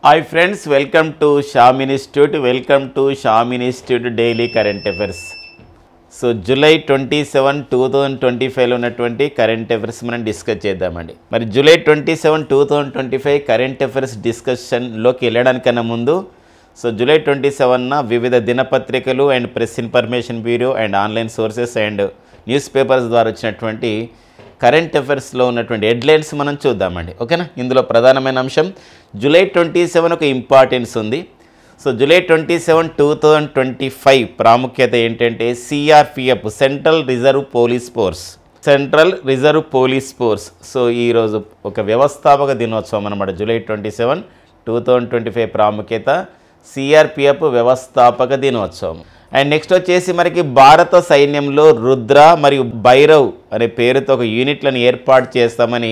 Hi friends, welcome to Sham Institute. Welcome to Sham Institute Daily Current Affairs. So July 27, 2025లో ఉన్నటువంటి current affairs మనం discuss చేద్దామండి. మరి July 27, 2025 current affairs డిస్కషన్లోకి వెళ్ళడానికన్నా ముందు జూలై 27న వివిధ దినపత్రికలు and press information bureau and online sources and newspapers ద్వారా వచ్చినటువంటి కరెంట్ అఫైర్స్లో ఉన్నటువంటి హెడ్లైన్స్ మనం చూద్దామండి. ఓకేనా? ఇందులో ప్రధానమైన అంశం జూలై 27 ఒక ఇంపార్టెన్స్ ఉంది. జూలై 27, 2025 ప్రాముఖ్యత ఏంటంటే CRPF central reserve police force ఈరోజు ఒక వ్యవస్థాపక దినోత్సవం అన్నమాట. జూలై 27, 2025 ప్రాముఖ్యత సిఆర్పిఎఫ్ వ్యవస్థాపక దినోత్సవం. అండ్ నెక్స్ట్ వచ్చేసి మనకి భారత సైన్యంలో రుద్ర మరియు భైరవ్ అనే పేరుతో ఒక యూనిట్లను ఏర్పాటు చేస్తామని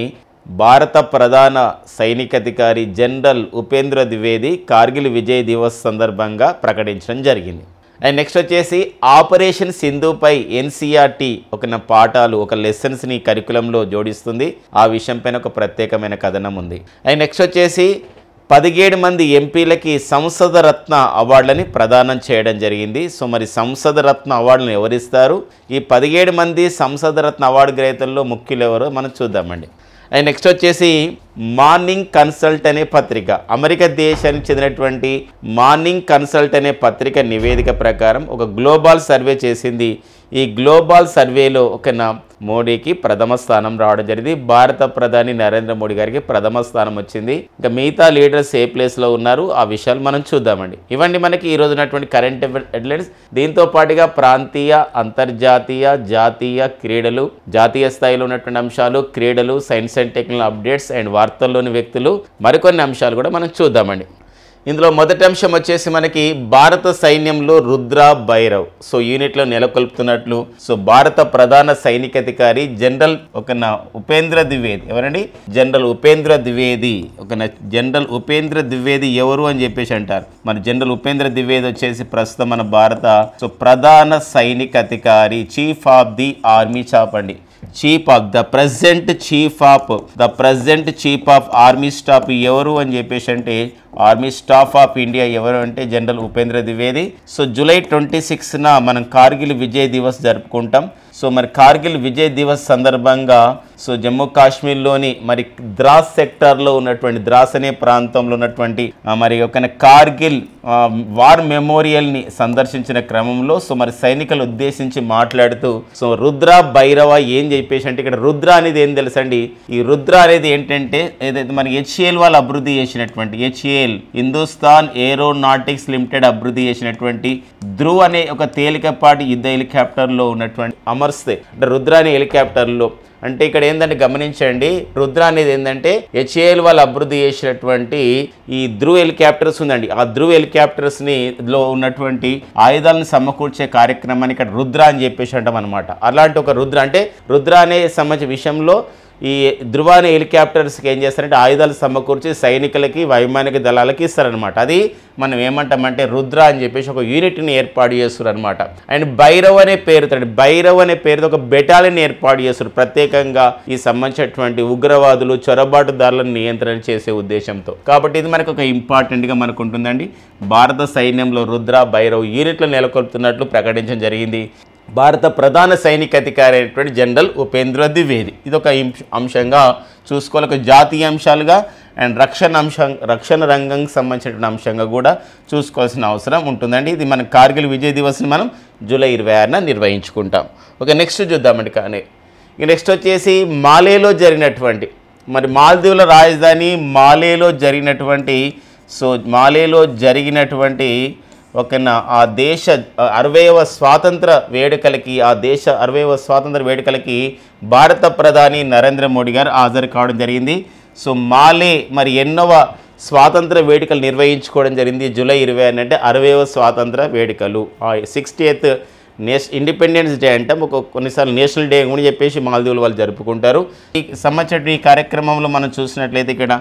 భారత ప్రధాన సైనికాధికారి జనరల్ ఉపేంద్ర ద్వివేది కార్గిల్ విజయ్ దివస్ సందర్భంగా ప్రకటించడం జరిగింది. అండ్ నెక్స్ట్ వచ్చేసి ఆపరేషన్ సింధుపై ఎన్సీఆర్టీ ఒక పాఠాలు ఒక లెసన్స్ని కరికులంలో జోడిస్తుంది. ఆ విషయం పైన ఒక ప్రత్యేకమైన కథనం ఉంది. అండ్ నెక్స్ట్ వచ్చేసి 17 మంది ఎంపీలకి సంసద రత్న అవార్డులని ప్రదానం చేయడం జరిగింది. మరి సంసద రత్న అవార్డులను ఎవరిస్తారు? ఈ 17 మంది సంసద రత్న అవార్డు గ్రహీతల్లో ముఖ్యులు ఎవరో మనం చూద్దామండి. అండ్ నెక్స్ట్ వచ్చేసి మార్నింగ్ కన్సల్ట్ అనే పత్రిక, అమెరికా దేశానికి చెందినటువంటి మార్నింగ్ కన్సల్ట్ అనే పత్రిక నివేదిక ప్రకారం ఒక గ్లోబల్ సర్వే చేసింది. ఈ గ్లోబల్ సర్వేలో మోడీకి ప్రథమ స్థానం రావడం జరిగింది. భారత ప్రధాని నరేంద్ర మోడీ గారికి ప్రథమ స్థానం వచ్చింది. ఇంకా మిగతా లీడర్స్ ఏ ప్లేస్లో ఉన్నారు ఆ విషయాలు మనం చూద్దామండి. ఇవన్నీ మనకి ఈ రోజు ఉన్నటువంటి కరెంట్ హెడ్లైన్స్. దీంతో పాటుగా ప్రాంతీయ, అంతర్జాతీయ, జాతీయ క్రీడలు, జాతీయ స్థాయిలో ఉన్నటువంటి అంశాలు, క్రీడలు, science and technology updates and వార్తల్లోని వ్యక్తులు, మరికొన్ని అంశాలు కూడా మనం చూద్దామండి. ఇందులో మొదటి అంశం వచ్చేసి మనకి భారత సైన్యంలో రుద్ర భైరవ్ యూనిట్లో నెలకొల్పుతున్నట్లు భారత ప్రధాన సైనికాధికారి జనరల్ ఉపేంద్ర ద్వివేది. ఎవరండి? జనరల్ ఉపేంద్ర ద్వివేది ఎవరు అని చెప్పేసి అంటారు. మన జనరల్ ఉపేంద్ర ద్వివేది వచ్చేసి ప్రస్తుతం మన భారత ప్రధాన సైనికాధికారి, chief of the army staff అండి. The present chief of army staff ఎవరు అని చెప్పేసి అంటే ఆర్మీ స్టాఫ్ ఆఫ్ ఇండియా ఎవరు అంటే జనరల్ ఉపేంద్ర ద్వివేది. జూలై 26న మనం కార్గిల్ విజయ్ దివస్ జరుపుకుంటాం. మరి కార్గిల్ విజయ్ దివస్ సందర్భంగా జమ్మూ కాశ్మీర్లోని మరి ద్రాస్ సెక్టార్లో ఉన్నటువంటి ద్రాస్ అనే ప్రాంతంలో ఉన్నటువంటి మరి ఒక కార్గిల్ వార్ మెమోరియల్ని సందర్శించిన క్రమంలో మరి సైనికులు ఉద్దేశించి మాట్లాడుతూ రుద్ర భైరవ ఏం చెప్పేసి అంటే ఇక్కడ రుద్ర అనేది ఏం తెలుసండి? ఈ రుద్ర అనేది ఏంటంటే ఏదైతే మనకి HAL వాళ్ళు అభివృద్ధి చేసినటువంటి హిందుస్థాన్ ఏరోనాటిక్స్ లిమిటెడ్ అభివృద్ధి చేసినటువంటి ధ్రువ్ అనే ఒక తేలికపాటి యుద్ధ హెలికాప్టర్లో ఉన్నటువంటి అమర్స్తే అంటే రుద్ర అనే హెలికాప్టర్లో అంటే ఇక్కడ ఏంటంటే గమనించండి, రుద్ర అనేది ఏంటంటే HAL వాళ్ళు అభివృద్ధి చేసినటువంటి ఈ ధ్రువ్ హెలికాప్టర్స్ ఉందండి. ఆ ధ్రువ్ హెలికాప్టర్స్ని లో ఉన్నటువంటి ఆయుధాలను సమకూర్చే కార్యక్రమాన్ని ఇక్కడ రుద్ర అని చెప్పేసి అంటాం అనమాట. అలాంటి ఒక రుద్ర అంటే రుద్ర అనే సంబంధించిన విషయంలో ఈ ధ్రువ అనే హెలికాప్టర్స్కి ఏం చేస్తారంటే ఆయుధాలు సమకూర్చి సైనికులకి, వైమానిక దళాలకి ఇస్తారనమాట. అది మనం ఏమంటామంటే రుద్ర అని చెప్పేసి ఒక యూనిట్ని ఏర్పాటు చేస్తారు అనమాట. అండ్ భైరవ్ అనే పేరుతో ఒక బెటాలియన్ ఏర్పాటు చేస్తారు ప్రత్యేకంగా ఈ సంబంధించినటువంటి ఉగ్రవాదులు, చొరబాటుదారులను నియంత్రణ చేసే ఉద్దేశంతో. కాబట్టి ఇది మనకు ఒక ఇంపార్టెంట్గా మనకు ఉంటుందండి. భారత సైన్యంలో రుద్ర, భైరవ్ యూనిట్లు నెలకొల్పుతున్నట్లు ప్రకటించడం జరిగింది భారత ప్రధాన సైనికాధికారి అయినటువంటి జనరల్ ఉపేంద్ర ద్వివేది. ఇది ఒక అంశంగా చూసుకోవాలి. ఒక జాతీయ అంశాలుగా అండ్ రక్షణ రంగానికి సంబంధించిన అంశంగా కూడా చూసుకోవాల్సిన అవసరం ఉంటుందండి. ఇది మన కార్గిల్ విజయ్ దివస్ని మనం జూలై 26న నిర్వహించుకుంటాం. ఓకే, నెక్స్ట్ చూద్దామండి. కానీ నెక్స్ట్ వచ్చేసి మాలేలో జరిగినటువంటి మరి మాల్దీవుల రాజధాని మాలేలో జరిగినటువంటి ఆ దేశ 60వ స్వాతంత్ర వేడుకలకి భారత ప్రధాని నరేంద్ర మోడీ గారు హాజరు కావడం జరిగింది. మాలే మరి ఎన్నవ స్వాతంత్ర వేడుకలు నిర్వహించుకోవడం జరిగింది జూలై 26 అంటే 60వ స్వాతంత్ర వేడుకలు. 60th ఇండిపెండెన్స్ డే అంటే కొన్నిసార్లు నేషనల్ డే అని చెప్పేసి మాల్దీవులు వాళ్ళు జరుపుకుంటారు. ఈ సంబంధించిన ఈ కార్యక్రమంలో మనం చూసినట్లయితే ఇక్కడ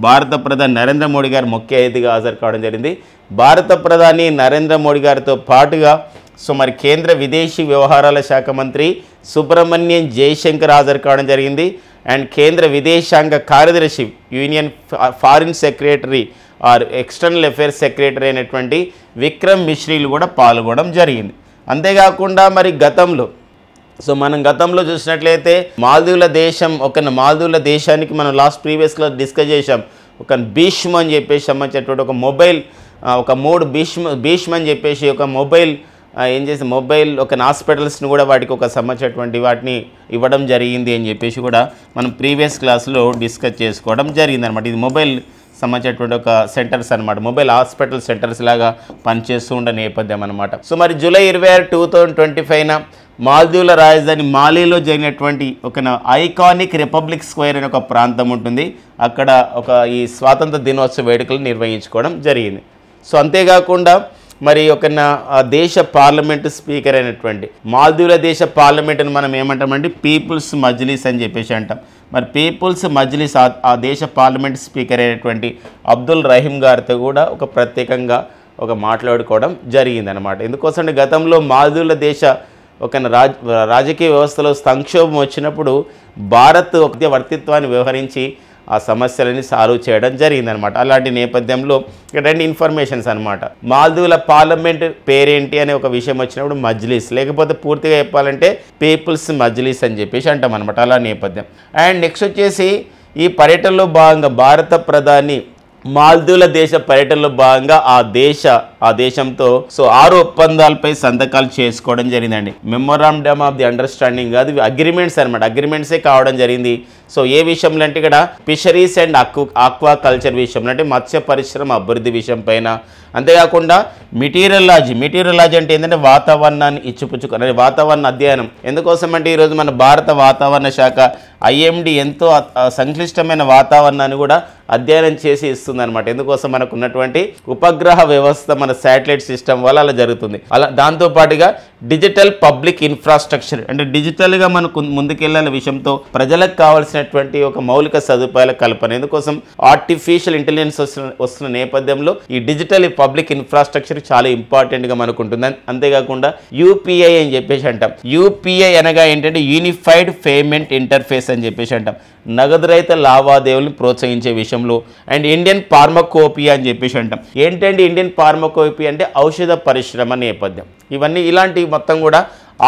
భారత ప్రధాని నరేంద్ర మోడీ గారు ముఖ్య అతిథిగా హాజరు కావడం జరిగింది. భారత ప్రధాని నరేంద్ర మోడీ గారితో పాటుగా మరి కేంద్ర విదేశీ వ్యవహారాల శాఖ మంత్రి సుబ్రహ్మణ్యం జయశంకర్ హాజరు కావడం జరిగింది. అండ్ కేంద్ర విదేశాంగ కార్యదర్శి union foreign secretary or external affairs secretary అయినటువంటి విక్రమ్ మిశ్రీలు కూడా పాల్గొనడం జరిగింది. అంతేకాకుండా మరి గతంలో మనం గతంలో చూసినట్లయితే మాల్దీవుల దేశానికి మనం ప్రీవియస్లో డిస్కస్ చేసాం. ఒక భీష్మ అని చెప్పేసి సంబంధించినటువంటి ఒక మొబైల్ ఒక 3 భీష్మ అని చెప్పేసి ఒక మొబైల్ మొబైల్ హాస్పిటల్స్ని కూడా వాటికి సంబంధించినటువంటి వాటిని ఇవ్వడం జరిగింది అని చెప్పేసి కూడా మనం ప్రీవియస్ క్లాస్లో డిస్కస్ చేసుకోవడం జరిగింది అనమాట. ఇది మొబైల్ సంబంధించినటువంటి ఒక సెంటర్స్ అనమాట, మొబైల్ హాస్పిటల్ సెంటర్స్ లాగా పనిచేస్తూ ఉండే నేపథ్యం అనమాట. సో మరి జూలై 26, 2025 మాల్దీవుల రాజధాని మాలీలో జరిగినటువంటి ఒక ఐకానిక్ రిపబ్లిక్ స్క్వేర్ అనే ఒక ప్రాంతం ఉంటుంది. అక్కడ ఈ స్వాతంత్ర దినోత్సవ వేడుకలు నిర్వహించుకోవడం జరిగింది. సో అంతేకాకుండా మరి దేశ పార్లమెంటు స్పీకర్ అయినటువంటి మాల్దీవుల దేశ పార్లమెంటును మనం ఏమంటామంటే పీపుల్స్ మజ్లిస్ అని చెప్పేసి అంటాం. మరి పీపుల్స్ మజ్లిస్ ఆ దేశ పార్లమెంట్ స్పీకర్ అయినటువంటి అబ్దుల్ రహీం గారితో కూడా ప్రత్యేకంగా మాట్లాడుకోవడం జరిగిందనమాట. ఎందుకోసం గతంలో మాల్దీవుల దేశ రాజకీయ వ్యవస్థలో సంక్షోభం వచ్చినప్పుడు భారత్ వర్తిత్వాన్ని వ్యవహరించి ఆ సమస్యలని సాల్వ్ చేయడం జరిగిందనమాట. అలాంటి నేపథ్యంలో 2 ఇన్ఫర్మేషన్స్ అనమాట. మాల్దీవుల పార్లమెంట్ పేరేంటి అనే ఒక విషయం వచ్చినప్పుడు మజ్లిస్, లేకపోతే పూర్తిగా చెప్పాలంటే పీపుల్స్ మజ్లిస్ అని చెప్పేసి అంటాం అనమాట. అలా నేపథ్యం. అండ్ నెక్స్ట్ వచ్చేసి ఈ పర్యటనలో భాగంగా భారత ప్రధాని మాల్దీవుల దేశ పర్యటనలో భాగంగా ఆ దేశంతో 6 ఒప్పందాలపై సంతకాలు చేసుకోవడం జరిగిందండి. మెమోరాండమ్ ఆఫ్ ది అండర్స్టాండింగ్ కాదు, అగ్రిమెంట్స్ అనమాట. అగ్రిమెంట్సే కావడం జరిగింది. సో ఏ విషయంలో అంటే ఇక్కడ ఫిషరీస్ అండ్ ఆక్వా కల్చర్ విషయంలో అంటే మత్స్య పరిశ్రమ అభివృద్ధి విషయం పైన, అంతేకాకుండా మెటీరియలాజీ అంటే ఏంటంటే వాతావరణాన్ని ఇచ్చిపుచ్చుకునే వాతావరణ అధ్యయనం. ఎందుకోసం అంటే ఈరోజు మన భారత వాతావరణ శాఖ IMD ఎంతో సంక్లిష్టమైన వాతావరణాన్ని కూడా అధ్యయనం చేసి ఇస్తుంది అనమాట. ఎందుకోసం మనకు ఉన్నటువంటి ఉపగ్రహ వ్యవస్థ మన శాటిలైట్ సిస్టమ్ వల్ల అలా జరుగుతుంది. దాంతోపాటుగా డిజిటల్ పబ్లిక్ ఇన్ఫ్రాస్ట్రక్చర్ అంటే డిజిటల్గా మనకు ముందుకెళ్ళాల విషయంతో ప్రజలకు కావాల్సినటువంటి ఒక మౌలిక సదుపాయాల కల్పన. ఎందుకోసం ఆర్టిఫిషియల్ ఇంటెలిజెన్స్ వస్తున్న నేపథ్యంలో ఈ డిజిటల్ పబ్లిక్ ఇన్ఫ్రాస్ట్రక్చర్ చాలా ఇంపార్టెంట్గా మనకు ఉంటుంది. అంతేకాకుండా UPI అని చెప్పేసి అంటాం. UPI అనగా ఏంటంటే యూనిఫైడ్ పేమెంట్ ఇంటర్ఫేస్ అని చెప్పేసి అంటాం. నగదు రహిత లావాదేవీలను ప్రోత్సహించే విషయంలో. అండ్ ఇండియన్ ఫార్మకోపియా అని చెప్పేసి అంటాం. ఏంటంటే ఇండియన్ ఫార్మకోపియా అంటే ఔషధ పరిశ్రమ నేపథ్యం. ఇవన్నీ ఇలాంటి మొత్తం కూడా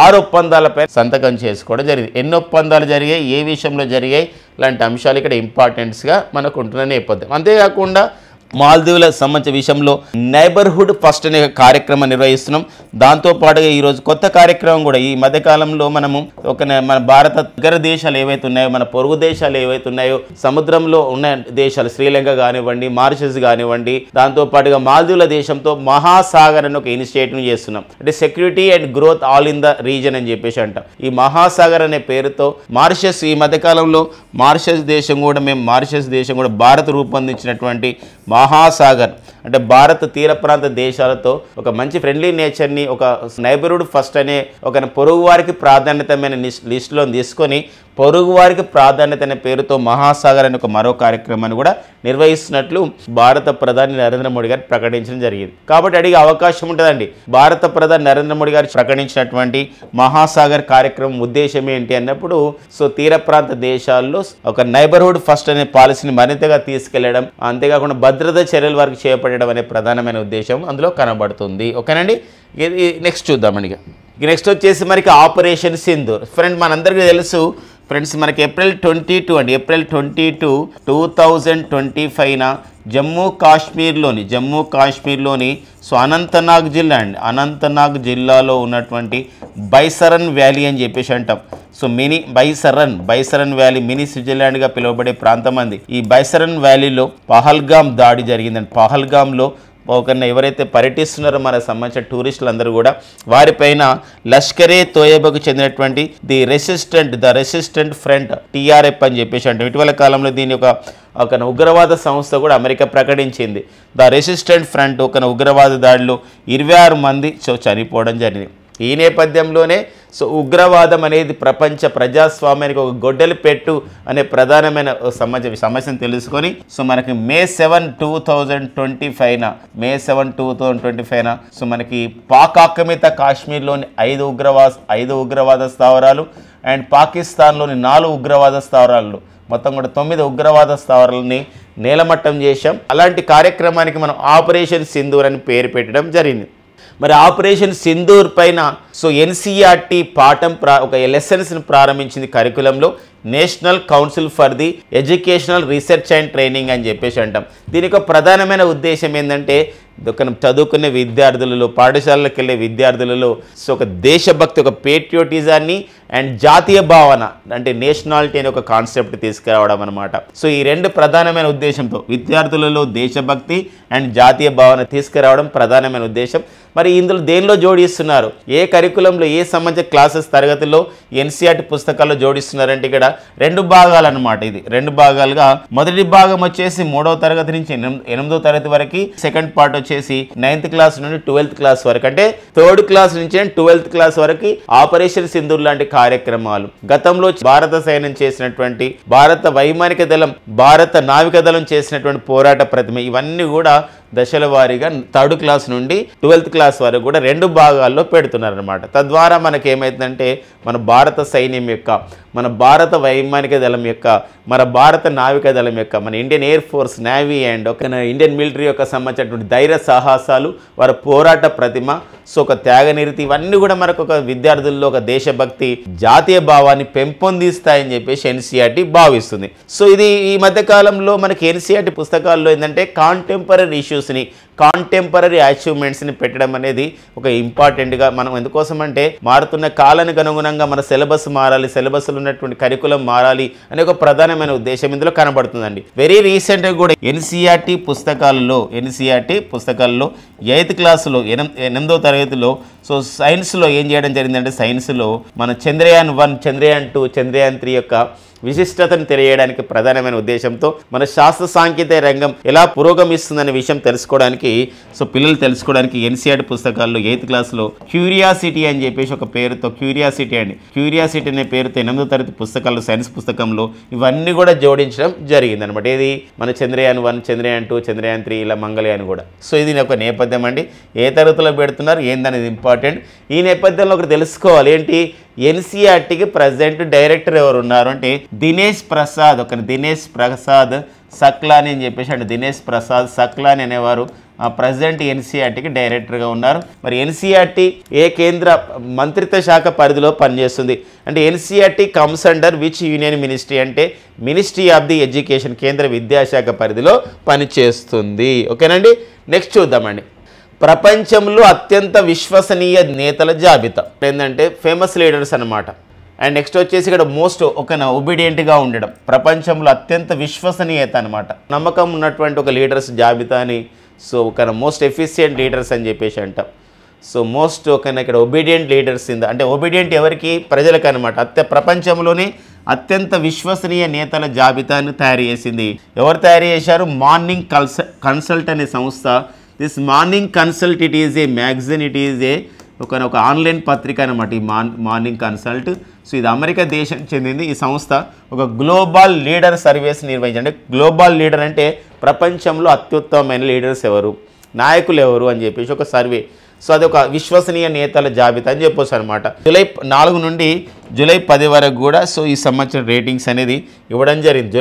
6 ఒప్పందాలపై సంతకం చేసుకోవడం జరిగింది. ఎన్ని ఒప్పందాలు జరిగాయి, ఏ విషయంలో జరిగాయి, ఇలాంటి అంశాలు ఇక్కడ ఇంపార్టెంట్స్గా మనకు ఉంటున్న నేపథ్యం. అంతేకాకుండా మాల్దీవుల సంబంధించిన విషయంలో నైబర్హుడ్ ఫస్ట్ అనే కార్యక్రమం నిర్వహిస్తున్నాం. దాంతోపాటుగా ఈరోజు కొత్త కార్యక్రమం కూడా ఈ మధ్యకాలంలో మనము మన భారత దగ్గర దేశాలు ఏవైతే ఉన్నాయో, మన పొరుగు దేశాలు ఏవైతే ఉన్నాయో, సముద్రంలో ఉన్న దేశాలు శ్రీలంక కానివ్వండి, మారిషస్ కానివ్వండి, దాంతోపాటుగా మాల్దీవుల దేశంతో మహాసాగర్ అని ఒక ఇనిషియేటివ్ చేస్తున్నాం. అంటే security and growth all in the reason అని చెప్పేసి అంటాం. ఈ మహాసాగర్ అనే పేరుతో మారిషస్ ఈ మధ్యకాలంలో మారిషస్ దేశం కూడా భారత్ రూపొందించినటువంటి మహాసాగర్ అంటే భారత తీర ప్రాంత దేశాలతో ఒక మంచి ఫ్రెండ్లీ నేచర్ని ఒక నైబర్హుడ్ ఫస్ట్ అనే ఒక పొరుగు వారికి ప్రాధాన్యతమైన లిస్టులో తీసుకొని పొరుగు వారికి ప్రాధాన్యత అనే పేరుతో మహాసాగర్ అనే ఒక మరో కార్యక్రమాన్ని కూడా నిర్వహిస్తున్నట్లు భారత ప్రధాని నరేంద్ర మోడీ గారు ప్రకటించడం జరిగింది. కాబట్టి అడిగే అవకాశం ఉంటుందండి. భారత ప్రధాని నరేంద్ర మోడీ గారు ప్రకటించినటువంటి మహాసాగర్ కార్యక్రమం ఉద్దేశం ఏంటి అన్నప్పుడు తీర ప్రాంత దేశాల్లో ఒక నైబర్హుడ్ ఫస్ట్ అనే పాలసీని మరింతగా తీసుకెళ్లడం, అంతేకాకుండా భద్రతా చర్యల వరకు చేపట్టడం అనే ప్రధానమైన ఉద్దేశం అందులో కనబడుతుంది. ఓకేనండి. నెక్స్ట్ చూద్దామండి. నెక్స్ట్ వచ్చేసి మనకి ఆపరేషన్ సింధూర్. ఫ్రెండ్ మనందరికీ తెలుసు ఫ్రెండ్స్, మనకి ఏప్రిల్ 22, 2025 జమ్మూ కాశ్మీర్లోని అనంతనాగ్ జిల్లాలో ఉన్నటువంటి బైసరన్ వ్యాలీ అని చెప్పేసి అంటాం. మినీ బైసరన్ వ్యాలీ మినీ స్విట్జర్లాండ్గా పిలువబడే ప్రాంతం అంది. ఈ బైసరన్ వ్యాలీలో పహల్గామ్ దాడి జరిగిందండి. పహల్గామ్లో ఎవరైతే పర్యటిస్తున్నారో మనకు సంబంధించిన టూరిస్టులు అందరూ కూడా వారిపైన లష్కరే తోయబాకు చెందినటువంటి ద రెసిస్టెంట్ ఫ్రంట్ TRF అని చెప్పేసి అంటే ఇటీవల కాలంలో దీని ఒక ఉగ్రవాద సంస్థ కూడా అమెరికా ప్రకటించింది. ద రెసిస్టెంట్ ఫ్రంట్ ఒక ఉగ్రవాద దాడిలో 26 మంది చనిపోవడం జరిగింది. ఈ నేపథ్యంలోనే ఉగ్రవాదం అనేది ప్రపంచ ప్రజాస్వామ్యానికి ఒక గొడ్డలి పెట్టు అనే ప్రధానమైన సమస్యను తెలుసుకొని మనకి May 7, 2025 మనకి పాక్ ఆక్రమిత కాశ్మీర్లోని 5 ఉగ్రవాద స్థావరాలు అండ్ పాకిస్తాన్లోని 4 ఉగ్రవాద స్థావరాలు మొత్తం కూడా 9 ఉగ్రవాద స్థావరాలని నేలమట్టం చేశాం. అలాంటి కార్యక్రమానికి మనం ఆపరేషన్ సింధూర్ అని పేరు పెట్టడం జరిగింది. మరి ఆపరేషన్ సింధూర్ పైన సో ఎన్సీఆర్టీ పాఠం ఒక లెసన్స్ని ప్రారంభించింది కరికులంలో. National council for the educational research and training అని చెప్పేసి అంటాం. దీనికి ఒక ప్రధానమైన ఉద్దేశం ఏంటంటే చదువుకునే విద్యార్థులలో, పాఠశాలలకు వెళ్ళే విద్యార్థులలో సో ఒక దేశభక్తి, ఒక పేట్రియోటిజాన్ని అండ్ జాతీయ భావన అంటే నేషనాలిటీ అనే ఒక కాన్సెప్ట్ తీసుకురావడం అనమాట. సో ఈ రెండు ప్రధానమైన ఉద్దేశంతో విద్యార్థులలో దేశభక్తి అండ్ జాతీయ భావన తీసుకురావడం ప్రధానమైన ఉద్దేశం. మరి ఇందులో దేనిలో జోడిస్తున్నారు, ఏ కరికులంలో ఏ సంబంధించిన క్లాసెస్ తరగతుల్లో ఎన్సీఆర్టీ పుస్తకాల్లో జోడిస్తున్నారంటే ఇక్కడ 2 భాగాలు అనమాట. ఇది 2 భాగాలుగా మొదటి భాగం వచ్చేసి 3వ తరగతి నుంచి 8వ తరగతి వరకు, సెకండ్ పార్ట్ వచ్చేసి 9th క్లాస్ నుండి 12th క్లాస్ వరకు, అంటే 3rd క్లాస్ నుంచి 12th క్లాస్ వరకు ఆపరేషన్ సింధూర్ లాంటి కార్యక్రమాలు, గతంలో భారత సైన్యం చేసినటువంటి, భారత వైమానిక దళం, భారత నావిక దళం చేసినటువంటి పోరాట ప్రతిమ, ఇవన్నీ కూడా దశల వారీగా 3rd క్లాస్ నుండి 12th క్లాస్ వరకు కూడా 2 భాగాల్లో పెడుతున్నారనమాట. తద్వారా మనకి ఏమైతుందంటే మన భారత సైన్యం యొక్క, మన భారత వైమానిక దళం యొక్క, మన భారత నావిక దళం యొక్క, మన Indian air force, navy and ఒక ఇండియన్ మిలిటరీ యొక్క సంబంధించినటువంటి ధైర్య సాహసాలు, వారి పోరాట ప్రతిమ, సో ఒక త్యాగనిరతి, ఇవన్నీ కూడా మనకు ఒక విద్యార్థుల్లో ఒక దేశభక్తి, జాతీయ భావాన్ని పెంపొందిస్తాయని చెప్పేసి ఎన్సీఆర్టీ భావిస్తుంది. సో ఇది ఈ మధ్య కాలంలో మనకి ఎన్సీఆర్టీ పుస్తకాల్లో ఏంటంటే కాంటెంపరీ ఇష్యూస్ని, కాంటెంపరీ అచీవ్మెంట్స్ని పెట్టడం అనేది ఒక ఇంపార్టెంట్గా, మనం ఎందుకోసం అంటే మారుతున్న కాలానికి అనుగుణంగా మన సిలబస్ మారాలి, సిలబస్లో ఉన్నటువంటి కరికులం మారాలి అనే ఒక ప్రధానమైన ఉద్దేశం ఇందులో కనబడుతుందండి. వెరీ రీసెంట్గా కూడా ఎన్సీఆర్టీ పుస్తకాలలో 8th క్లాసులో 8వ తరగతిలో సో సైన్స్లో ఏం చేయడం జరిగిందంటే, సైన్స్లో మన చంద్రయాన్ 1, చంద్రయాన్ 2, చంద్రయాన్ 3 యొక్క విశిష్టతను తెలియడానికి ప్రధానమైన ఉద్దేశంతో మన శాస్త్ర సాంకేతిక రంగం ఎలా పురోగమిస్తుందనే విషయం తెలుసుకోవడానికి, సో పిల్లలు తెలుసుకోవడానికి ఎన్సీఆర్టీ పుస్తకాల్లో 8th క్లాస్లో క్యూరియాసిటీ అని చెప్పేసి ఒక పేరుతో, క్యూరియాసిటీ అనే పేరుతో 8వ తరగతి పుస్తకాల్లో, సైన్స్ పుస్తకంలో ఇవన్నీ కూడా జోడించడం జరిగింది అనమాట. ఇది మన చంద్రయాన్ 1, చంద్రయాన్ 2, చంద్రయాన్ 3, ఇలా మంగళయాన్ కూడా. సో ఇది ఒక నేపథ్యం అండి. ఏ తరగతిలో పెడుతున్నారు ఏందనేది ఇంపార్టెంట్. ఈ నేపథ్యంలో ఒకటి తెలుసుకోవాలి, ఏంటి ఎన్సీఆర్టీకి ప్రజెంట్ డైరెక్టర్ ఎవరు ఉన్నారు అంటే దినేష్ ప్రసాద్ సక్లాని అని చెప్పేసి, అంటే దినేష్ ప్రసాద్ సక్లాని అనేవారు ప్రజెంట్ ఎన్సీఆర్టీకి డైరెక్టర్గా ఉన్నారు. మరి ఎన్సీఆర్టీ ఏ కేంద్ర మంత్రిత్వ శాఖ పరిధిలో పనిచేస్తుంది అంటే NCERT comes under which union ministry అంటే మినిస్ట్రీ ఆఫ్ ది ఎడ్యుకేషన్, కేంద్ర విద్యాశాఖ పరిధిలో పనిచేస్తుంది. ఓకేనండి. నెక్స్ట్ చూద్దామండి. ప్రపంచంలో అత్యంత విశ్వసనీయ నేతల జాబితా ఏంటంటే ఫేమస్ లీడర్స్ అనమాట. అండ్ నెక్స్ట్ వచ్చేసి ఇక్కడ మోస్ట్ ఒబీడియంట్గా ఉండడం, ప్రపంచంలో అత్యంత విశ్వసనీయత అనమాట, నమ్మకం ఉన్నటువంటి ఒక లీడర్స్ జాబితాని సో మోస్ట్ ఎఫిషియంట్ లీడర్స్ అని చెప్పేసి అంటాం. సో మోస్ట్ ఇక్కడ ఒబీడియంట్ లీడర్స్ అంటే ఒబీడియంట్ ఎవరికి, ప్రజలకు అనమాట. ప్రపంచంలోనే అత్యంత విశ్వసనీయ నేతల జాబితాను తయారు చేసింది. ఎవరు తయారు చేశారు? మార్నింగ్ కన్సల్ట్ అనే సంస్థ. This morning consult it is a magazine, it is a ఒక ఆన్లైన్ పత్రిక అనమాట ఈ మార్నింగ్ కన్సల్ట్. సో ఇది అమెరికా దేశానికి చెందింది. ఈ సంస్థ ఒక గ్లోబల్ లీడర్ సర్వేస్ నిర్వహించండి. గ్లోబల్ లీడర్ అంటే ప్రపంచంలో అత్యుత్తమమైన లీడర్స్ ఎవరు, నాయకులు ఎవరు అని చెప్పేసి ఒక సర్వే. సో అది ఒక విశ్వసనీయ నేతల జాబితా అని చెప్పొచ్చు అనమాట. జూలై 4 నుండి జూలై 10 వరకు కూడా సో ఈ సంవత్సరం రేటింగ్స్ అనేది ఇవ్వడం జరిగింది.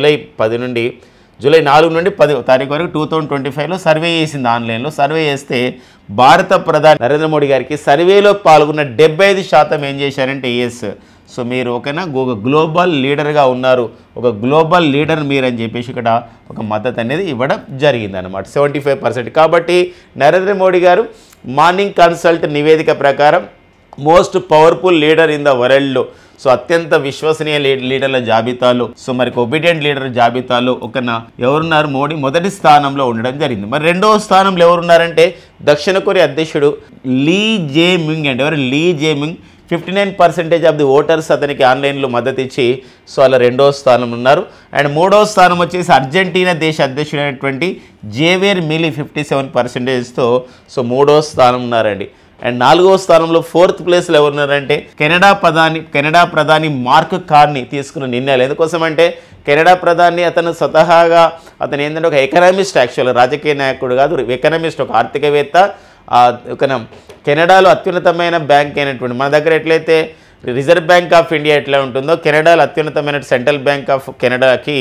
జూలై 4 నుండి 10 తారీఖు వరకు 2025లో సర్వే చేసింది. ఆన్లైన్లో సర్వే చేస్తే భారత ప్రధాని నరేంద్ర మోడీ గారికి సర్వేలో పాల్గొన్న 75% ఏం చేశారంటే ఎస్, సో మీరు ఒక గ్లోబల్ లీడర్గా ఉన్నారు, ఒక గ్లోబల్ లీడర్ మీరు అని చెప్పేసి ఇక్కడ ఒక మద్దతు అనేది ఇవ్వడం జరిగింది అనమాట 75%. కాబట్టి నరేంద్ర మోడీ గారు మార్నింగ్ కన్సల్ట్ నివేదిక ప్రకారం most powerful leader in the వరల్డ్లో, సో అత్యంత విశ్వసనీయ లీడర్ల జాబితాలో, సో మరి ఒబీడియంట్ లీడర్ జాబితాలో ఎవరున్నారు? మోడీ మొదటి స్థానంలో ఉండడం జరిగింది. మరి 2వ స్థానంలో ఎవరున్నారంటే దక్షిణ కొరియా అధ్యక్షుడు లీ జే మింగ్ అండి. ఎవరు? లీ జే మింగ్. 59% ఆఫ్ ది ఓటర్స్ అతనికి ఆన్లైన్లో మద్దతు ఇచ్చి సో అలా 2వ స్థానం ఉన్నారు. అండ్ 3వ స్థానం వచ్చేసి అర్జెంటీనా దేశ అధ్యక్షుడైనటువంటి జేవియర్ మిలీ 57%తో సో 3వ స్థానం ఉన్నారండి. అండ్ 4వ స్థానంలో 4th ప్లేస్లో ఎవరున్నారంటే కెనడా ప్రధాని మార్క్ కార్నీ తీసుకున్న నిర్ణయాలు. ఎందుకోసం అంటే కెనడా ప్రధాని అతను స్వతహాగా అతను ఏంటంటే ఒక ఎకనామిస్ట్, యాక్చువల్గా రాజకీయ నాయకుడు కాదు, ఎకనామిస్ట్, ఒక ఆర్థికవేత్త. కెనడాలో అత్యున్నతమైన బ్యాంక్ అయినటువంటి మన దగ్గర ఎట్లయితే రిజర్వ్ బ్యాంక్ ఆఫ్ ఇండియా ఎట్లా ఉంటుందో కెనడాలో అత్యున్నతమైన సెంట్రల్ బ్యాంక్ ఆఫ్ కెనడాకి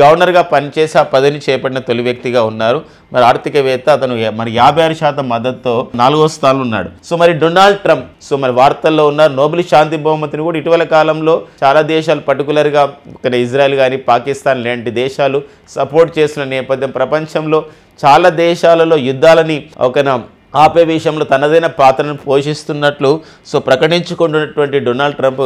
గవర్నర్గా పనిచేసి ఆ పదవిని చేపట్టిన తొలి వ్యక్తిగా ఉన్నారు. మరి ఆర్థికవేత్త అతను మరి 56% మద్దతుతో 4వ స్థానంలో ఉన్నాడు. సో మరి డొనాల్డ్ ట్రంప్ సో మరి వార్తల్లో ఉన్నారు. నోబెల్ శాంతి బహుమతిని కూడా ఇటీవల కాలంలో చాలా దేశాలు పర్టికులర్గా ఇజ్రాయెల్ కానీ పాకిస్తాన్ లాంటి దేశాలు సపోర్ట్ చేసిన నేపథ్యం ప్రపంచంలో చాలా దేశాలలో యుద్ధాలని ఆపే విషయంలో తనదైన పాత్రను పోషిస్తున్నట్లు సో ప్రకటించుకున్నటువంటి డొనాల్డ్ ట్రంప్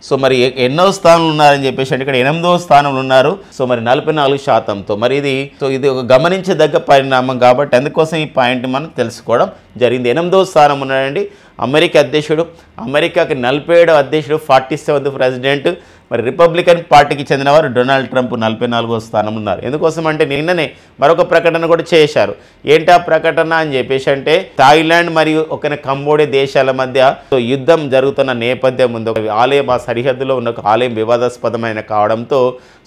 సో మరి ఎన్నో స్థానంలో ఉన్నారని చెప్పేసి అంటే ఇక్కడ 8వ స్థానంలో ఉన్నారు. సో మరి 44%తో మరి ఇది ఒక గమనించదగ్గ పరిణామం కాబట్టి అందుకోసం ఈ పాయింట్ మనం తెలుసుకోవడం జరిగింది. 8వ స్థానం ఉన్నాడండి అమెరికా అధ్యక్షుడు. అమెరికాకి 47వ అధ్యక్షుడు, 47th ప్రెసిడెంట్. మరి రిపబ్లికన్ పార్టీకి చెందినవారు డొనాల్డ్ ట్రంప్ 44వ స్థానంలో ఉన్నారు. ఎందుకోసం అంటే నిన్ననే మరొక ప్రకటన కూడా చేశారు. ఏంటి ఆ ప్రకటన అని చెప్పేసి అంటే థాయిలాండ్ మరియు కంబోడియా దేశాల మధ్య యుద్ధం జరుగుతున్న నేపథ్యం ఉంది. ఒక ఆలయం ఆ సరిహద్దులో ఉన్న ఒక ఆలయం వివాదాస్పదమైన కావడంతో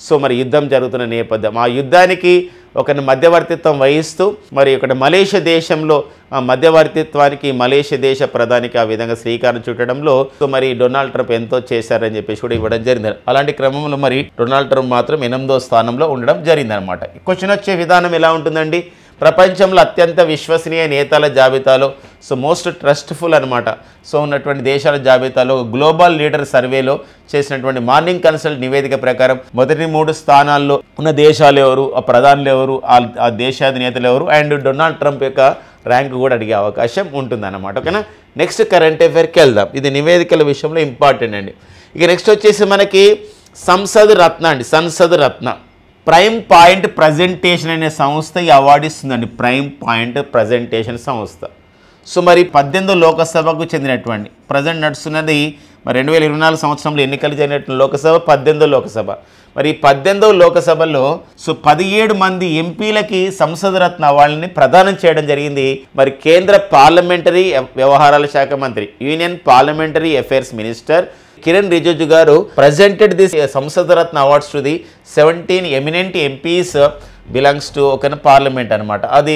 సో మరి యుద్ధం జరుగుతున్న నేపథ్యం ఆ యుద్ధానికి మధ్యవర్తిత్వం వహిస్తూ మరి మలేషియా దేశంలో మధ్యవర్తిత్వానికి మలేషియా దేశ ప్రధానికి ఆ విధంగా శ్రీకారం చుట్టడంలో సో మరి డొనాల్డ్ ట్రంప్ ఎంతో చేశారని చెప్పేసి కూడా ఇవ్వడం జరిగింది. అలాంటి క్రమంలో మరి డొనాల్డ్ ట్రంప్ మాత్రం 8వ స్థానంలో ఉండడం జరిగిందనమాట. క్వశ్చన్ వచ్చే విధానం ఎలా ఉంటుందండి? ప్రపంచంలో అత్యంత విశ్వసనీయ నేతల జాబితాలో సో మోస్ట్ ట్రస్ట్ఫుల్ అనమాట సో ఉన్నటువంటి దేశాల జాబితాలో గ్లోబల్ లీడర్ సర్వేలో చేసినటువంటి మార్నింగ్ కన్సల్ట్ నివేదిక ప్రకారం మొదటి 3 స్థానాల్లో ఉన్న దేశాలు ఎవరు, ఆ ప్రధానులు ఎవరు, ఆ దేశాధినేతలు ఎవరు అండ్ డొనాల్డ్ ట్రంప్ యొక్క ర్యాంక్ కూడా అడిగే అవకాశం ఉంటుందన్నమాట. ఓకేనా, నెక్స్ట్ కరెంట్ అఫైర్కి వెళ్దాం. ఇది నివేదికల విషయంలో ఇంపార్టెంట్ అండి. ఇక నెక్స్ట్ వచ్చేసి మనకి సంసద్ రత్న అండి. సంసద్ రత్న ప్రైమ్ పాయింట్ ప్రజెంటేషన్ అనే సంస్థ ఈ అవార్డు ఇస్తుందండి. ప్రైమ్ పాయింట్ ప్రజెంటేషన్ సంస్థ. సో మరి 18వ లోకసభకు చెందినటువంటి ప్రజెంట్ నడుస్తున్నది మరి 2024 సంవత్సరంలో ఎన్నికలు జరిగినటువంటి లోకసభ 18వ లోకసభ. మరి 18వ లోకసభలో సో 17 మంది ఎంపీలకి సంసద్ రత్న అవార్డుని ప్రదానం చేయడం జరిగింది. మరి కేంద్ర పార్లమెంటరీ వ్యవహారాల శాఖ మంత్రి, union parliamentary affairs minister Kiren Rijiju గారు presented this Sansad Ratna awards to the 17 eminent MPs belongs to parliament అనమాట. అది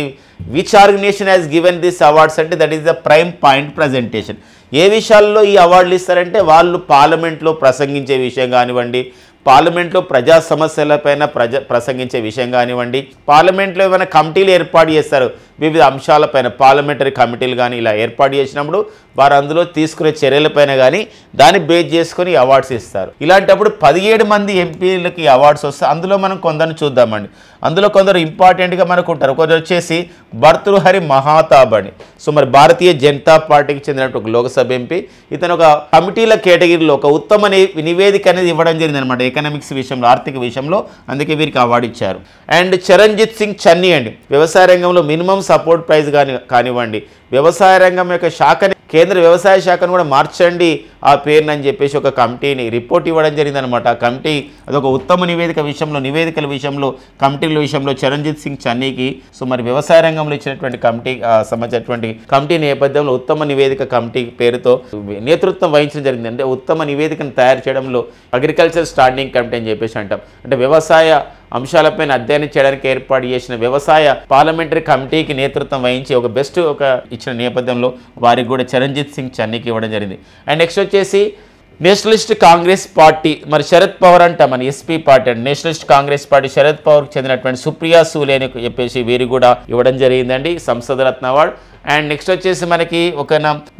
which organisation has given this awards అంటే that is the prime point presentation. ఏ విషయాల్లో ఈ అవార్డులు ఇస్తారంటే వాళ్ళు పార్లమెంట్లో ప్రసంగించే విషయం కానివ్వండి, పార్లమెంట్లో ప్రజా సమస్యలపైన ప్రసంగించే విషయం కానివ్వండి, పార్లమెంట్లో ఏమైనా కమిటీలు ఏర్పాటు చేస్తారు వివిధ అంశాలపైన, పార్లమెంటరీ కమిటీలు కానీ ఇలా ఏర్పాటు చేసినప్పుడు వారు అందులో తీసుకునే చర్యలపైన కానీ దాన్ని బేస్ చేసుకొని అవార్డ్స్ ఇస్తారు. ఇలాంటప్పుడు 17 మంది ఎంపీలకి అవార్డ్స్ వస్తాయి. అందులో మనం కొందరిని చూద్దామండి. అందులో కొందరు ఇంపార్టెంట్గా మనకు ఉంటారు. కొందరు వచ్చేసి భర్తృహరి మహాతాబ్ అని. సో మరి భారతీయ జనతా పార్టీకి చెందినట్టు ఒక లోక్సభ ఎంపీ. ఇతను ఒక కమిటీల కేటగిరీలో ఒక ఉత్తమ నివేదిక అనేది ఇవ్వడం జరిగింది అనమాట ఎకనామిక్స్ విషయంలో, ఆర్థిక విషయంలో. అందుకే వీరికి అవార్డు ఇచ్చారు. అండ్ చరణ్జిత్ సింగ్ చన్నీ అండి. వ్యవసాయ రంగంలో మినిమం సపోర్ట్ ప్రైజ్ కానివ్వండి, వ్యవసాయ రంగం యొక్క శాఖని కేంద్ర వ్యవసాయ శాఖను కూడా మార్చండి ఆ పేరుని అని చెప్పేసి ఒక కమిటీని రిపోర్ట్ ఇవ్వడం జరిగిందనమాట. ఆ కమిటీ అదొక ఉత్తమ నివేదికల విషయంలో కమిటీల విషయంలో చరణ్జిత్ సింగ్ చన్నీకి సో మరి వ్యవసాయ రంగంలో ఇచ్చినటువంటి సంబంధించినటువంటి కమిటీ నేపథ్యంలో ఉత్తమ నివేదిక కమిటీ పేరుతో నేతృత్వం వహించడం జరిగింది. అంటే ఉత్తమ నివేదికను తయారు చేయడంలో అగ్రికల్చర్ స్టాండింగ్ కమిటీ అని చెప్పేసి అంటాం. అంటే వ్యవసాయ అంశాలపైన అధ్యయనం చేయడానికి ఏర్పాటు చేసిన వ్యవసాయ పార్లమెంటరీ కమిటీకి నేతృత్వం వహించి ఒక బెస్ట్ ఇచ్చిన నేపథ్యంలో వారికి కూడా చరణ్జిత్ సింగ్ చన్నీకి ఇవ్వడం జరిగింది. అండ్ నెక్స్ట్ వచ్చేసి నేషనలిస్ట్ కాంగ్రెస్ పార్టీ మరి శరద్ పవార్ అంట మన ఎస్పీ పార్టీ అండి. నేషనలిస్ట్ కాంగ్రెస్ పార్టీ శరద్ పవార్కి చెందినటువంటి సుప్రియా సూలే అని చెప్పేసి వీరికి కూడా ఇవ్వడం జరిగిందండి సంసద్ రత్న అవార్డు. అండ్ నెక్స్ట్ వచ్చేసి మనకి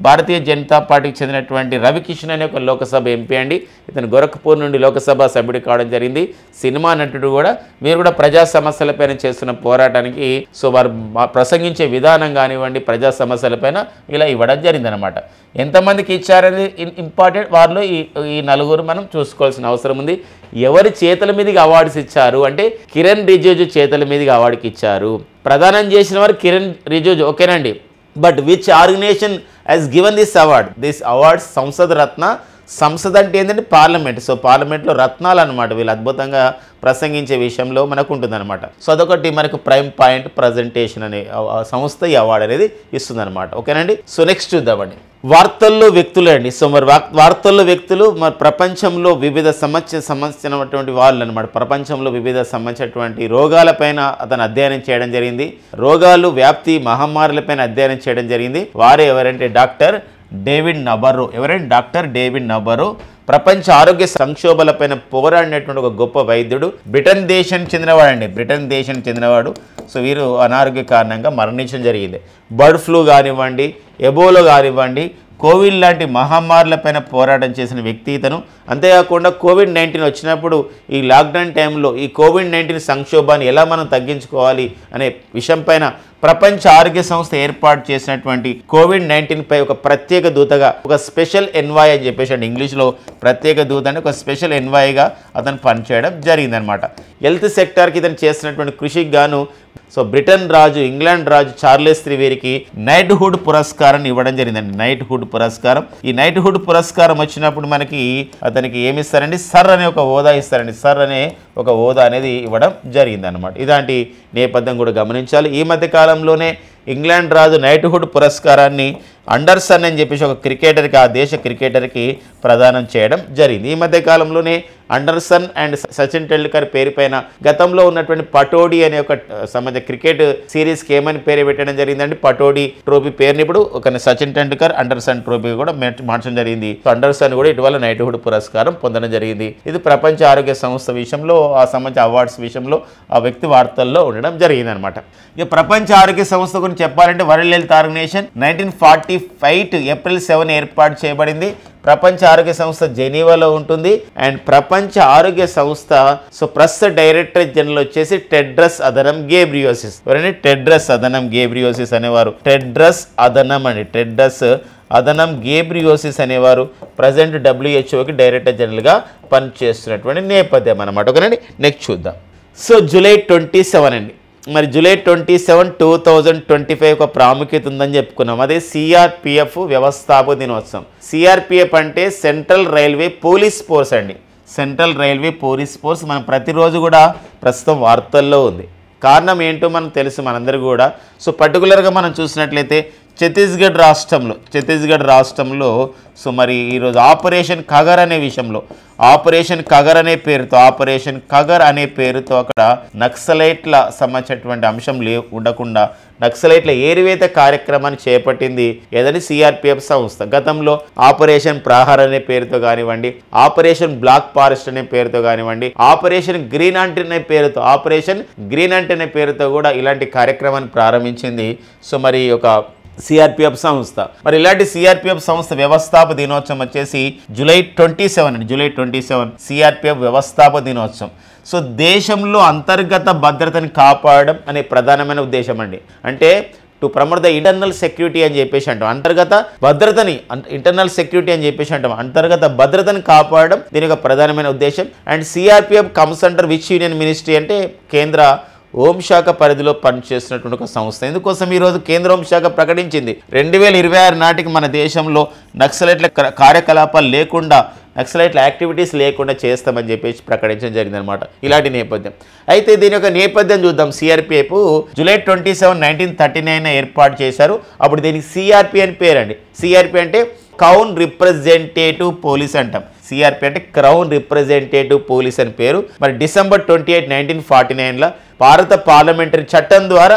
భారతీయ జనతా పార్టీకి చెందినటువంటి రవికిషన్ అనే ఒక లోకసభ ఎంపీ అండి. ఇతను గోరఖ్పూర్ నుండి లోకసభ సభ్యుడు కావడం జరిగింది. సినిమా నటుడు కూడా. వీరు కూడా ప్రజా సమస్యలపైన చేస్తున్న పోరాటానికి సో వారు ప్రసంగించే విధానం కానివ్వండి, ప్రజా సమస్యలపైన ఇలా ఇవ్వడం జరిగిందనమాట. ఎంతమందికి ఇచ్చారనేది ఇంపార్టెంట్. వారిలో ఈ 4 మనం చూసుకోవాల్సిన అవసరం ఉంది. ఎవరి చేతుల మీదకి అవార్డ్స్ ఇచ్చారు అంటే కిరణ్ రిజిజు చేతుల మీదకి అవార్డుకి ఇచ్చారు. ప్రదానం చేసిన వారు కిరణ్ రిజిజు, ఓకేనండి. But which organisation has given this award? This awards Sansad Ratna. Sansad అంటే ఏంటంటే పార్లమెంట్. సో పార్లమెంట్లో రత్నాలు అనమాట. వీళ్ళు అద్భుతంగా ప్రసంగించే విషయంలో మనకు ఉంటుందన్నమాట. సో అదొకటి మనకు ప్రైమ్ పాయింట్ ప్రజెంటేషన్ అనే సంస్థ ఈ అవార్డు అనేది ఇస్తుందన్నమాట. ఓకేనండి. సో నెక్స్ట్ చూద్దామండి వార్తల్లో వ్యక్తులు అండి. సో మరి వార్తల్లో వ్యక్తులు మరి ప్రపంచంలో వివిధ సంబంధించినటువంటి వాళ్ళు అనమాట. ప్రపంచంలో వివిధ సంబంధించినటువంటి రోగాలపైన అతను అధ్యయనం చేయడం జరిగింది. రోగాలు వ్యాప్తి మహమ్మారులపైన అధ్యయనం చేయడం జరిగింది. వారే ఎవరంటే డాక్టర్ డేవిడ్ నబరో. ఎవరంటే డాక్టర్ డేవిడ్ నబరో ప్రపంచ ఆరోగ్య సంక్షోభాలపైన పోరాడినటువంటి ఒక గొప్ప వైద్యుడు. బ్రిటన్ దేశానికి చెందినవాడండి, బ్రిటన్ దేశానికి చెందినవాడు. సో వీరు అనారోగ్య కారణంగా మరణించడం జరిగింది. బర్డ్ ఫ్లూ కానివ్వండి, ఎబోలో కానివ్వండి, కోవిడ్ లాంటి మహమ్మారులపైన పోరాటం చేసిన వ్యక్తి ఇతను. అంతేకాకుండా కోవిడ్-19 వచ్చినప్పుడు ఈ లాక్డౌన్ టైంలో ఈ కోవిడ్-19 సంక్షోభాన్ని ఎలా మనం తగ్గించుకోవాలి అనే విషయం పైన ప్రపంచ ఆరోగ్య సంస్థ ఏర్పాటు చేసినటువంటి కోవిడ్-19 పై ఒక ప్రత్యేక దూతగా, ఒక స్పెషల్ ఎన్వాయ్ అని చెప్పేసి అంటే ఇంగ్లీష్లో ప్రత్యేక దూత అంటే ఒక స్పెషల్ ఎన్వాయ్గా అతను పనిచేయడం జరిగిందనమాట. హెల్త్ సెక్టార్కి ఇతను చేసినటువంటి కృషికి గాను సో బ్రిటన్ రాజు, ఇంగ్లాండ్ రాజు చార్లెస్ III వీరికి నైట్హుడ్ పురస్కారాన్ని ఇవ్వడం జరిగిందండి. నైట్హుడ్ పురస్కారం. ఈ నైట్హుడ్ పురస్కారం వచ్చినప్పుడు మనకి అతనికి ఏమి ఇస్తారండి, సర్ అనే ఒక హోదా ఇస్తారండి. సర్ అనే ఒక హోదా అనేది ఇవ్వడం జరిగిందనమాట. ఇలాంటి నేపథ్యం కూడా గమనించాలి. ఈ మధ్య కాలంలోనే ఇంగ్లాండ్ రాజు నైట్హుడ్ పురస్కారాన్ని అండర్సన్ అని చెప్పేసి ఒక క్రికెటర్కి, ఆ దేశ క్రికెటర్కి ప్రదానం చేయడం జరిగింది. ఈ మధ్య కాలంలోనే అండర్సన్ అండ్ సచిన్ టెండూల్కర్ పేరు పైన గతంలో ఉన్నటువంటి పటోడి అనే ఒక సంబంధ క్రికెట్ సిరీస్కి ఏమని పేరు పెట్టడం జరిగిందండి, పటోడి ట్రోఫీ పేరుని ఇప్పుడు ఒక సచిన్ టెండూల్కర్ అండర్సన్ ట్రోఫీ కూడా మార్చడం జరిగింది. అండర్సన్ కూడా ఇటీవల నైట్హుడ్ పురస్కారం పొందడం జరిగింది. ఇది ప్రపంచ ఆరోగ్య సంస్థ విషయంలో, ఆ సంబంధించిన అవార్డ్స్ విషయంలో ఆ వ్యక్తి వార్తల్లో ఉండడం జరిగింది అనమాట. ఇక ప్రపంచ ఆరోగ్య సంస్థ గురించి చెప్పాలంటే వరల్డ్ హెల్త్ ఆర్గనైజేషన్ 1945 ఏప్రిల్ 7 ఏర్పాటు చేయబడింది. ప్రపంచ ఆరోగ్య సంస్థ జెనీవాలో ఉంటుంది. అండ్ ప్రపంచ ఆరోగ్య సంస్థ సో ప్రస్తుత డైరెక్టర్ జనరల్ వచ్చేసి టెడ్రస్ అదనం గేబ్రియోసిస్. ఎవరండి? టెడ్రస్ అదనం గేబ్రియోసిస్ అనేవారు. టెడ్రస్ అదనం అండి, టెడ్రస్ అదనం గేబ్రియోసిస్ అనేవారు ప్రజెంట్ WHOకి డైరెక్టర్ జనరల్గా పనిచేస్తున్నటువంటి నేపథ్యం అనమాట. ఓకేనండి, నెక్స్ట్ చూద్దాం. సో జూలై 27 అండి. మరి జూలై 27, 2025 ఒక ప్రాముఖ్యత ఉందని చెప్పుకున్నాం. అదే CRPF వ్యవస్థాపక దినోత్సవం. CRPF అంటే సెంట్రల్ రైల్వే పోలీస్ ఫోర్స్ అండి. సెంట్రల్ రైల్వే పోలీస్ ఫోర్స్ మనం ప్రతిరోజు కూడా ప్రస్తుతం వార్తల్లో ఉంది. కారణం ఏంటో మనకు తెలుసు మనందరికీ కూడా. సో పర్టికులర్గా మనం చూసినట్లయితే ఛత్తీస్గఢ్ రాష్ట్రంలో సో మరి ఈరోజు ఆపరేషన్ కగర్ అనే విషయంలో, ఆపరేషన్ కగర్ అనే పేరుతో అక్కడ నక్సలైట్ల సంబంధించినటువంటి అంశం ఉండకుండా నక్సలైట్ల ఏరివేత కార్యక్రమాన్ని చేపట్టింది ఏదని CRPF సంస్థ. గతంలో ఆపరేషన్ ప్రహార్ అనే పేరుతో కానివ్వండి, ఆపరేషన్ బ్లాక్ ఫారెస్ట్ అనే పేరుతో కానివ్వండి, ఆపరేషన్ గ్రీన్ అంట్ అనే పేరుతో కూడా ఇలాంటి కార్యక్రమాన్ని ప్రారంభించింది. సో మరి ఒక CRPF సంస్థ. మరి ఇలాంటి CRPF సంస్థ వ్యవస్థాపక దినోత్సవం వచ్చేసి జూలై 27 CRPF వ్యవస్థాపక దినోత్సవం. సో దేశంలో అంతర్గత భద్రతని కాపాడడం అనే ప్రధానమైన ఉద్దేశం అండి. అంటే to promote the internal security అని చెప్పేసి అంటాం. అంతర్గత భద్రతని కాపాడడం దీని యొక్క ప్రధానమైన ఉద్దేశం. And CRPF comes under which union ministry అంటే కేంద్ర హోంశాఖ పరిధిలో పనిచేస్తున్నటువంటి ఒక సంస్థ. ఇందుకోసం ఈరోజు కేంద్ర హోంశాఖ ప్రకటించింది 2026 నాటికి మన దేశంలో నక్సలైట్ల కార్యకలాపాలు లేకుండా, నక్సలైట్ల యాక్టివిటీస్ లేకుండా చేస్తామని చెప్పేసి ప్రకటించడం జరిగిందనమాట. ఇలాంటి నేపథ్యం. అయితే దీని యొక్క నేపథ్యం చూద్దాం. CRPF జూలై 27, 1939 ఏర్పాటు చేశారు. అప్పుడు దీనికి CRP అని పేరండి. CRP అంటే క్రౌన్ రిప్రజెంటేటివ్ పోలీస్ అంటాం. CRP అంటే క్రౌన్ రిప్రజెంటేటివ్ పోలీస్ అని పేరు. మరి డిసెంబర్ 28, 1949లో భారత పార్లమెంటరీ చట్టం ద్వారా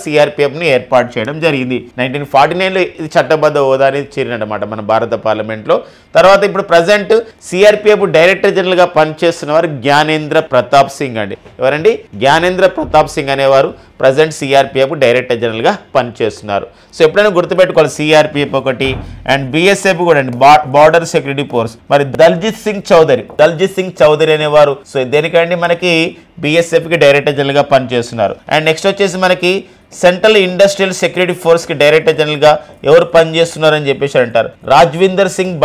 CRPFని ఏర్పాటు చేయడం జరిగింది. 1949లో ఇది చట్టబద్ధ హోదాని చేరినమాట మన భారత పార్లమెంట్లో. తర్వాత ఇప్పుడు ప్రజెంట్ CRPF డైరెక్టర్ జనరల్గా పనిచేస్తున్న వారు జ్ఞానేంద్ర ప్రతాప్ సింగ్ అండి. ఎవరండి? జ్ఞానేంద్ర ప్రతాప్ సింగ్ అనేవారు ప్రజెంట్ CRPF డైరెక్టర్ జనరల్గా పనిచేస్తున్నారు. సో ఎప్పుడైనా గుర్తుపెట్టుకోవాలి CRPF ఒకటి అండ్ BSF కూడా అండి, బార్డర్ సెక్యూరిటీ ఫోర్స్. మరి దల్జిత్ సింగ్ చౌదరి అనేవారు సో దేనికండి మనకి BSFకి డైరెక్టర్ జనరల్గా పనిచేస్తున్నారు. అండ్ నెక్స్ట్ వచ్చేసి మనకి సెంట్రల్ ఇండస్ట్రియల్ సెక్యూరిటీ ఫోర్స్కి డైరెక్టర్ జనరల్గా ఎవరు పనిచేస్తున్నారని చెప్పేసి అంటారు, రాజ్విందర్ సింగ్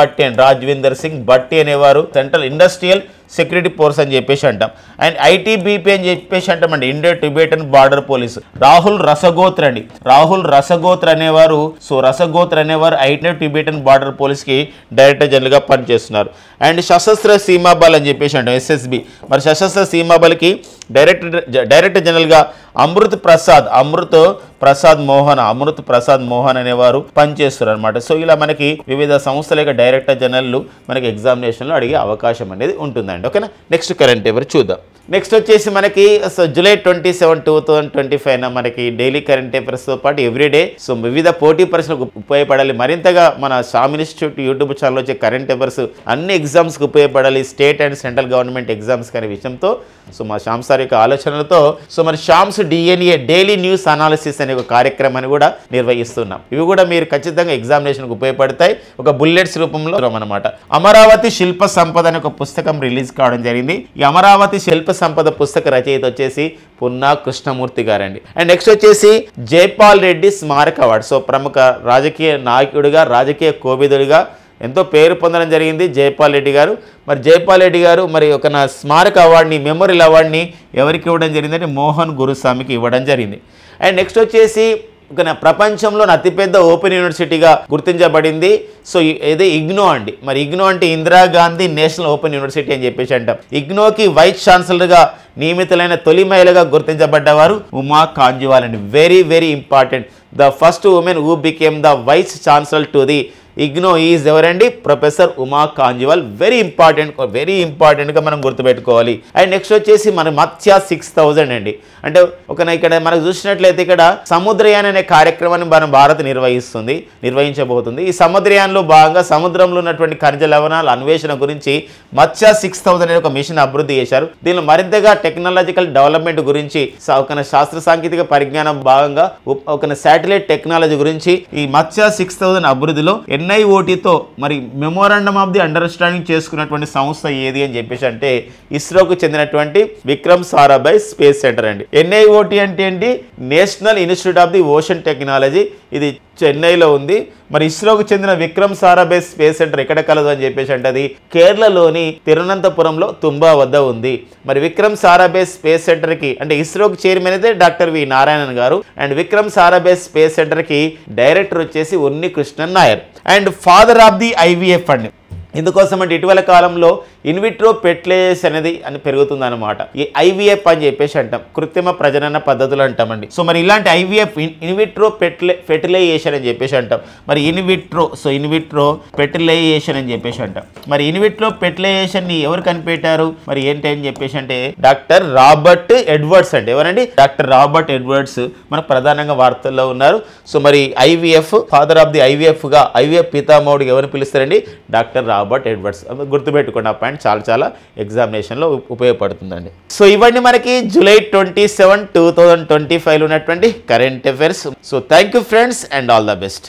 భట్టి అనేవారు సెంట్రల్ ఇండస్ట్రియల్ సెక్యూరిటీ ఫోర్స్ అని చెప్పేసి అంటాం. అండ్ ITBP అని చెప్పేసి అంటామండి, Indo Tibetan border police. Rahul Rasgotra అనేవారు ఇండో టిబెటన్ బార్డర్ పోలీస్కి డైరెక్టర్ జనరల్గా పనిచేస్తున్నారు. అండ్ సశస్త్ర సీమాబల్ అని చెప్పేసి అంటాం, SSB. మరి సశస్త్ర సీమాబల్కి డైరెక్టర్ జనరల్గా అమృత్ ప్రసాద్ మోహన్, అమృత్ ప్రసాద్ మోహన్ అనేవారు పనిచేస్తారు అనమాట. సో ఇలా మనకి వివిధ సంస్థల యొక్క డైరెక్టర్ జనరల్ మనకి ఎగ్జామినేషన్లో అడిగే అవకాశం అనేది ఉంటుందండి. ఓకేనా, నెక్స్ట్ కరెంట్ అఫైర్ చూద్దాం. నెక్స్ట్ వచ్చేసి మనకి జూలై 27, 2025 మనకి డైలీ కరెంట్ అఫైర్స్తో పాటు ఎవ్రీడే సో వివిధ పోటీ పరీక్షలకు ఉపయోగపడాలి. మరింతగా మన శ్యామ్ ఇన్స్టిట్యూట్ యూట్యూబ్ ఛానల్ వచ్చే కరెంట్ అఫైర్స్ అన్ని ఎగ్జామ్స్కి ఉపయోగపడాలి, state and central government exams అనే విషయంతో సో మా శ్యామ్ సార్ యొక్క ఆలోచనలతో సో మరి Shyam's DNA daily news analysis అనే ఒక కార్యక్రమాన్ని కూడా నిర్వహిస్తున్నాం. ఇవి కూడా మీరు ఖచ్చితంగా ఎగ్జామినేషన్కి ఉపయోగపడతాయి, ఒక బుల్లెట్స్ రూపంలో అనమాట. అమరావతి శిల్ప సంపద అనే ఒక పుస్తకం రిలీజ్ కావడం జరిగింది. ఈ అమరావతి శిల్ప సంపద పుస్తక రచయిత వచ్చేసి పున్నా కృష్ణమూర్తి గారండి. అండ్ నెక్స్ట్ వచ్చేసి జైపాల్ రెడ్డి స్మారక అవార్డు. సో ప్రముఖ రాజకీయ నాయకుడిగా, రాజకీయ కోవిదుడిగా ఎంతో పేరు పొందడం జరిగింది జైపాల్ రెడ్డి గారు. మరి జైపాల్ రెడ్డి గారు మరి ఒక నా స్మారక అవార్డుని, మెమోరియల్ అవార్డుని ఎవరికి ఇవ్వడం జరిగిందంటే మోహన్ గురుస్వామికి ఇవ్వడం జరిగింది. అండ్ నెక్స్ట్ వచ్చేసి ప్రపంచంలోని అతిపెద్ద ఓపెన్ యూనివర్సిటీగా గుర్తించబడింది. సో ఇది ఇగ్నో అండి. మరి ఇగ్నో అంటే ఇందిరాగాంధీ నేషనల్ ఓపెన్ యూనివర్సిటీ అని చెప్పేసి అంటాం. ఇగ్నోకి వైస్ ఛాన్సలర్గా నియమితులైన తొలి మహిళగా గుర్తించబడ్డవారు ఉమా కాంజీవాల్ అండి. Very very important. The first women who became the vice chancellor to the IGNOU is ఎవరండి? ప్రొఫెసర్ ఉమా కాంజీవాల్. వెరీ ఇంపార్టెంట్గా మనం గుర్తుపెట్టుకోవాలి. అండ్ నెక్స్ట్ వచ్చేసి మన మత్స్య 6000 అండి. అంటే ఇక్కడ మనకు చూసినట్లయితే ఇక్కడ సముద్రయాన్ అనే కార్యక్రమాన్ని మన భారత్ నిర్వహించబోతుంది. ఈ సముద్రయాన్లో భాగంగా సముద్రంలో ఉన్నటువంటి ఖనిజ లవణాల అన్వేషణ గురించి మత్స్య 6000 అనే ఒక మిషన్ అభివృద్ధి చేశారు. దీనిలో మరింతగా టెక్నాలజికల్ డెవలప్మెంట్ గురించి ఒక శాస్త్ర సాంకేతిక పరిజ్ఞానం భాగంగా ఒక శాటిలైట్ టెక్నాలజీ గురించి ఈ మత్స్య 6000 అభివృద్ధిలో NIOTతో మరి మెమోరాండమ్ ఆఫ్ ది అండర్స్టాండింగ్ చేసుకున్నటువంటి సంస్థ ఏది అని చెప్పేసి అంటే ఇస్రోకు చెందినటువంటి విక్రమ్ సారాభాయ్ స్పేస్ సెంటర్ అండి. NIOT అంటే ఏంటి? National institute of the ocean technology. ఇది చెన్నైలో ఉంది. మరి ఇస్రోకు చెందిన విక్రమ్ సారాభాయ్ స్పేస్ సెంటర్ ఎక్కడ కలదు అని చెప్పేసి అంటే అది కేరళలోని తిరువనంతపురంలో తుంబా వద్ద ఉంది. మరి విక్రమ్ సారాభాయ్ స్పేస్ సెంటర్కి అంటే ఇస్రోకి చైర్మన్ అయితే డాక్టర్ వి నారాయణన్ గారు. అండ్ విక్రమ్ సారాభాయ్ స్పేస్ సెంటర్కి డైరెక్టర్ వచ్చేసి Unni Krishnan Nair. And father of the IVF అండి. ఇందుకోసం అంటే ఇటీవల కాలంలో ఇన్విట్రో ఫెర్టిలైజేస్ అనేది పెరుగుతుంది అనమాట. ఈ IVF అని చెప్పేసి అంటాం, కృత్రిమ ప్రజనన పద్ధతులు అంటామండి. సో మరి ఇలాంటి IVF ఇన్విట్రో ఫెర్టిలైజేషన్ అని చెప్పేసి అంటాం. మరి ఇన్విట్రో ఫెర్టిలైజేషన్ అని చెప్పేసి అంటాం. మరి ఇన్విట్రో ఫెర్టిలైజేషన్ని ఎవరు కనిపెట్టారు మరి ఏంటి అని చెప్పేసి అంటే డాక్టర్ రాబర్ట్ ఎడ్వర్డ్స్ అండి. ఎవరండి? డాక్టర్ రాబర్ట్ ఎడ్వర్డ్స్ మనకు ప్రధానంగా వార్తల్లో ఉన్నారు. సో మరి IVF father of the IVF పితామహుడికి ఎవరు పిలుస్తారండి? Doctor Robert Edwards. గుర్తుపెట్టుకోండి ఆ పాయింట్, చాలా ఎగ్జామినేషన్లో ఉపయోగపడుతుందండి. సో ఇవన్నీ మనకి జూలై 27, 2025 ఉన్నటువంటి current affairs. So thank you friends and all the best.